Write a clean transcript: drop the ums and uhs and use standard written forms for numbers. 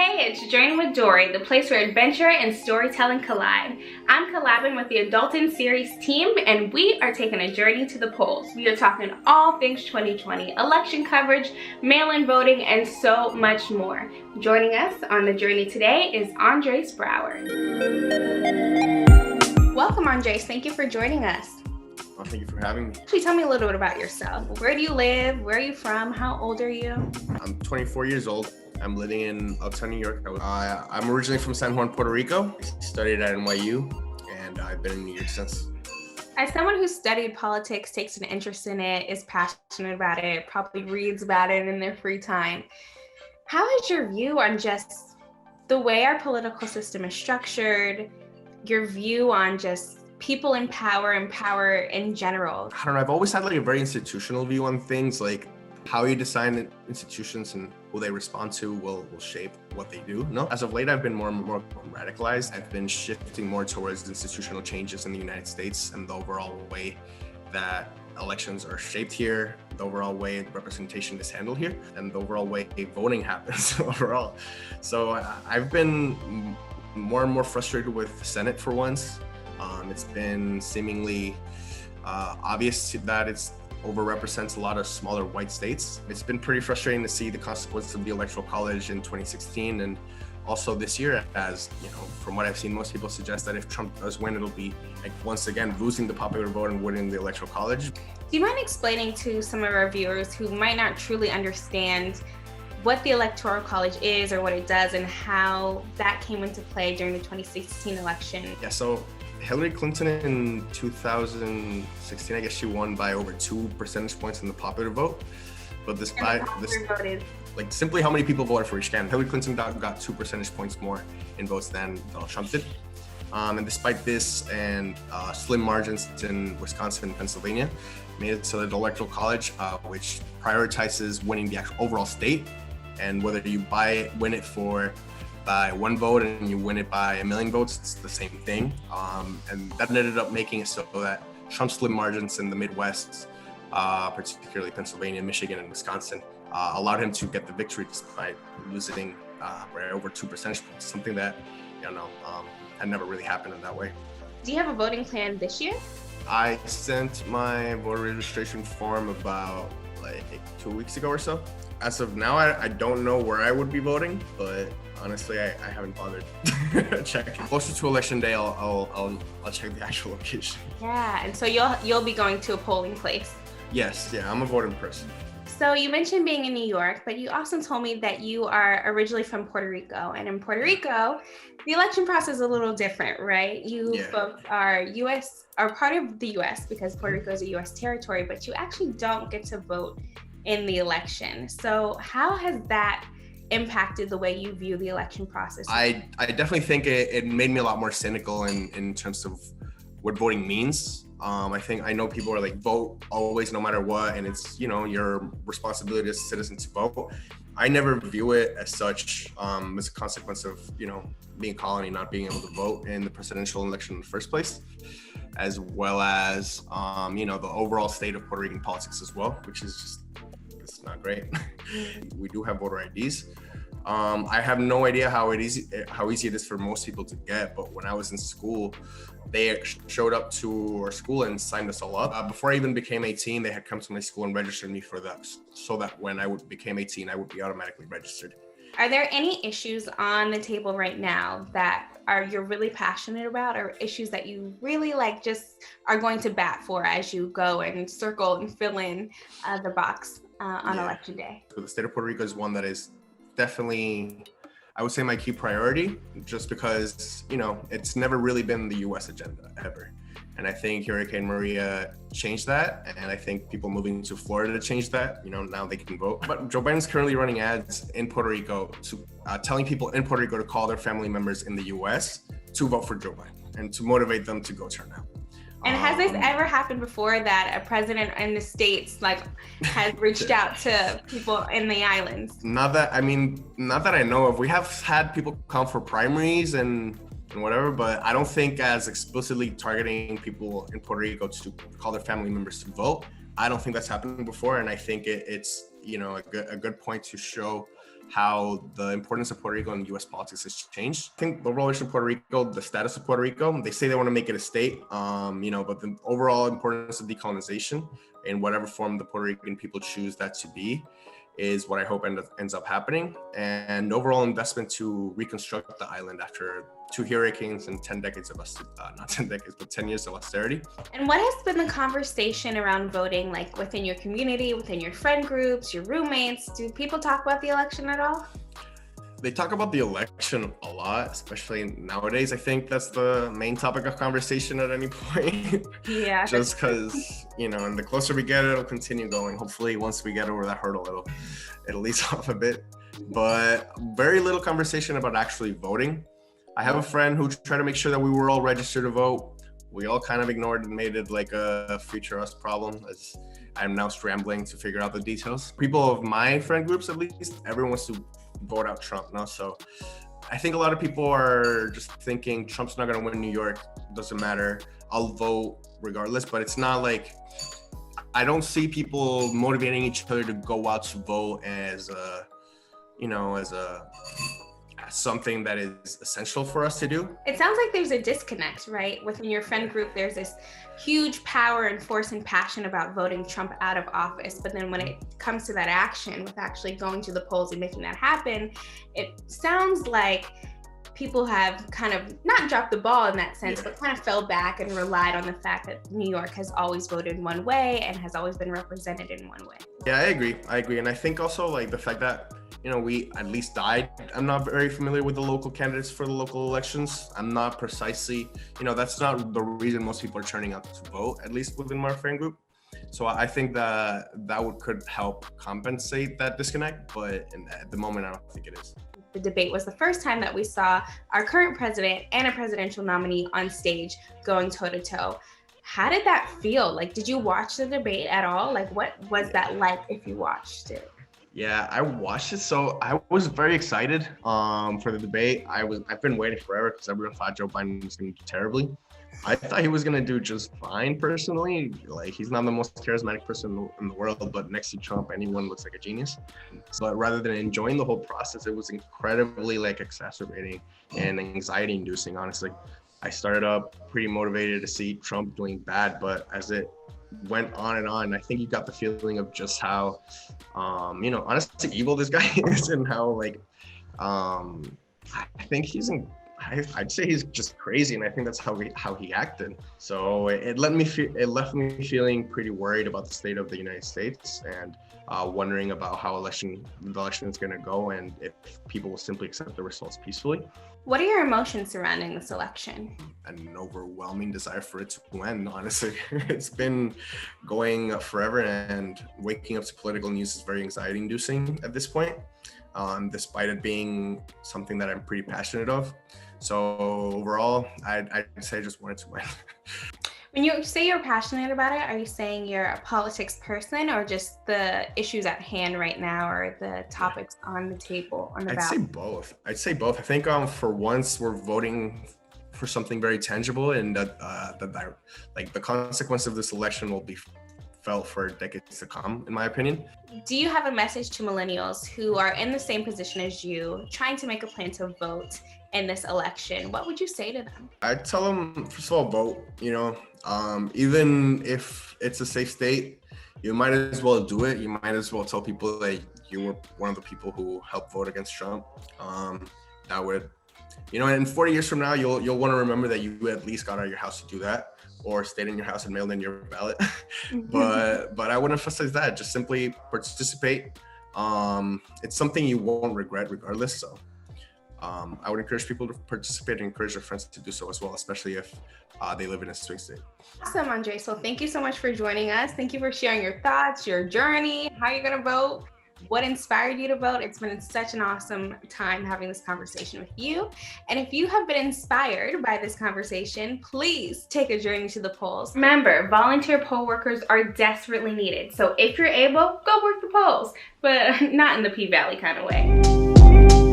Hey, it's Journey with Dory, the place where adventure and storytelling collide. I'm collabing with the ADULTIN series team, and we are taking a journey to the polls. We are talking all things 2020, election coverage, mail-in voting, and so much more. Joining us on the journey today is Andres Brower. Welcome, Andres. Thank you for joining us. Well, thank you for having me. Actually, tell me a little bit about yourself. Where do you live? Where are you from? How old are you? I'm 24 years old. I'm living in uptown New York. I'm originally from San Juan, Puerto Rico. I studied at NYU, and I've been in New York since. As someone who studied politics, takes an interest in it, is passionate about it, probably reads about it in their free time, how is your view on just the way our political system is structured, your view on just people in power and power in general? I don't know. I've always had like a very institutional view on things, like how you design institutions and who they respond to will shape what they do. No, as of late, I've been more and more radicalized. I've been shifting more towards institutional changes in the United States and the overall way that elections are shaped here, the overall way representation is handled here, and the overall way voting happens overall. So I've been more and more frustrated with the Senate for once. It's been seemingly obvious that it's overrepresents a lot of smaller white states. It's been pretty frustrating to see the consequences of the Electoral College in 2016 and also this year, as you know, from what I've seen, most people suggest that if Trump does win, it'll be like once again losing the popular vote and winning the Electoral College. Do you mind explaining to some of our viewers who might not truly understand what the Electoral College is or what it does and how that came into play during the 2016 election? Yeah, so Hillary Clinton in 2016, I guess she won by over 2 percentage points in the popular vote. But despite this, like simply how many people voted for each candidate, Hillary Clinton got 2 percentage points more in votes than Donald Trump did. And despite this and slim margins in Wisconsin and Pennsylvania, made it so that the Electoral College, which prioritizes winning the actual overall state, and whether you win it by 1 vote and you win it by 1 million votes, it's the same thing. And that ended up making it so that Trump's slim margins in the Midwest, particularly Pennsylvania, Michigan, and Wisconsin, allowed him to get the victory despite losing by over 2 percentage points, something that, had never really happened in that way. Do you have a voting plan this year? I sent my voter registration form about like 2 weeks ago or so. As of now, I don't know where I would be voting, but honestly, I haven't bothered checking. Closer to election day, I'll check the actual location. Yeah, and so you'll be going to a polling place. Yes, yeah, I'm a voting person. So you mentioned being in New York, but you also told me that you are originally from Puerto Rico, and in Puerto Rico, the election process is a little different, right? You folks are part of the U.S. because Puerto Rico is a U.S. territory, but you actually don't get to vote in the election. So how has that impacted the way you view the election process? I definitely think it made me a lot more cynical in terms of what voting means. I know people are like, vote always, no matter what, and it's, your responsibility as a citizen to vote. I never view it as such, as a consequence of, being a colony, not being able to vote in the presidential election in the first place, as well as, the overall state of Puerto Rican politics as well, which is just, it's not great. We do have voter IDs. I have no idea how easy it is for most people to get, but when I was in school, they showed up to our school and signed us all up. Before I even became 18, they had come to my school and registered me for that, so that when I became 18, I would be automatically registered. Are there any issues on the table right now that you're really passionate about, or issues that you really just are going to bat for as you go and circle and fill in the box on election day? So the state of Puerto Rico is one that is definitely, I would say, my key priority, just because, it's never really been the U.S. agenda ever. And I think Hurricane Maria changed that. And I think people moving to Florida changed that. Now they can vote. But Joe Biden's currently running ads in Puerto Rico to telling people in Puerto Rico to call their family members in the U.S. to vote for Joe Biden and to motivate them to go turn out. And has this ever happened before that a president in the States has reached out to people in the islands? Not that I know of. We have had people come for primaries and whatever, but I don't think as explicitly targeting people in Puerto Rico to call their family members to vote. I don't think that's happened before, and I think it's a good point to show how the importance of Puerto Rico in U.S. politics has changed. I think the overall issue of Puerto Rico, the status of Puerto Rico, they say they want to make it a state, but the overall importance of decolonization in whatever form the Puerto Rican people choose that to be is what I hope ends up happening. And overall investment to reconstruct the island after 2 hurricanes and 10 decades of, not 10 decades, but 10 years of austerity. And what has been the conversation around voting, like within your community, within your friend groups, your roommates? Do people talk about the election at all? They talk about the election a lot, especially nowadays. I think that's the main topic of conversation at any point. Yeah. Just because, and the closer we get, it'll continue going. Hopefully, once we get over that hurdle, it'll ease off a bit. But very little conversation about actually voting. I have a friend who tried to make sure that we were all registered to vote. We all kind of ignored and made it like a future us problem, as I'm now scrambling to figure out the details. People of my friend groups, at least, everyone wants to vote out Trump now. So I think a lot of people are just thinking Trump's not going to win New York. Doesn't matter. I'll vote regardless. But it's not like, I don't see people motivating each other to go out to vote as something that is essential for us to do. It sounds like there's a disconnect, right? Within your friend group, there's this huge power and force and passion about voting Trump out of office. But then when it comes to that action with actually going to the polls and making that happen, it sounds like people have kind of not dropped the ball in that sense, but kind of fell back and relied on the fact that New York has always voted one way and has always been represented in one way. Yeah, I agree. And I think also like the fact that we at least died. I'm not very familiar with the local candidates for the local elections. I'm not precisely, that's not the reason most people are turning out to vote, at least within my friend group. So I think that could help compensate that disconnect, but at the moment, I don't think it is. The debate was the first time that we saw our current president and a presidential nominee on stage going toe-to-toe. How did that feel? Like, did you watch the debate at all? Like, what was that like if you watched it? Yeah, I watched it. So I was very excited for the debate. I've been waiting forever because everyone thought Joe Biden was going to do terribly. I thought he was going to do just fine personally. Like, he's not the most charismatic person in the world, but next to Trump, anyone looks like a genius. So rather than enjoying the whole process, it was incredibly exacerbating and anxiety inducing, honestly. I started up pretty motivated to see Trump doing bad, but as it went on and on, I think you got the feeling of just how, honestly evil this guy is, and how I think I'd say he's just crazy, and I think that's how he acted. So it left me feeling pretty worried about the state of the United States, and wondering about how the election is going to go, and if people will simply accept the results peacefully. What are your emotions surrounding this election? An overwhelming desire for it to end, honestly. It's been going forever, and waking up to political news is very anxiety inducing at this point, despite it being something that I'm pretty passionate of. So overall, I'd say I just wanted to win. When you say you're passionate about it, are you saying you're a politics person, or just the issues at hand right now, or the topics on the table, on the ballot? I'd say both. I think for once we're voting for something very tangible, and that the consequence of this election will be felt for decades to come, in my opinion. Do you have a message to millennials who are in the same position as you, trying to make a plan to vote in this election? What would you say to them? I'd tell them, first of all, vote. Even if it's a safe state, you might as well do it. You might as well tell people that you were one of the people who helped vote against Trump. That would, in 40 years from now, you'll want to remember that you at least got out of your house to do that, or stayed in your house and mailed in your ballot. but I would emphasize that, just simply participate. It's something you won't regret regardless. So I would encourage people to participate and encourage their friends to do so as well, especially if they live in a swing state. Awesome, Andre. So thank you so much for joining us. Thank you for sharing your thoughts, your journey, how you're going to vote, what inspired you to vote. It's been such an awesome time having this conversation with you. And if you have been inspired by this conversation, please take a journey to the polls. Remember, volunteer poll workers are desperately needed. So if you're able, go work the polls, but not in the P-Valley kind of way.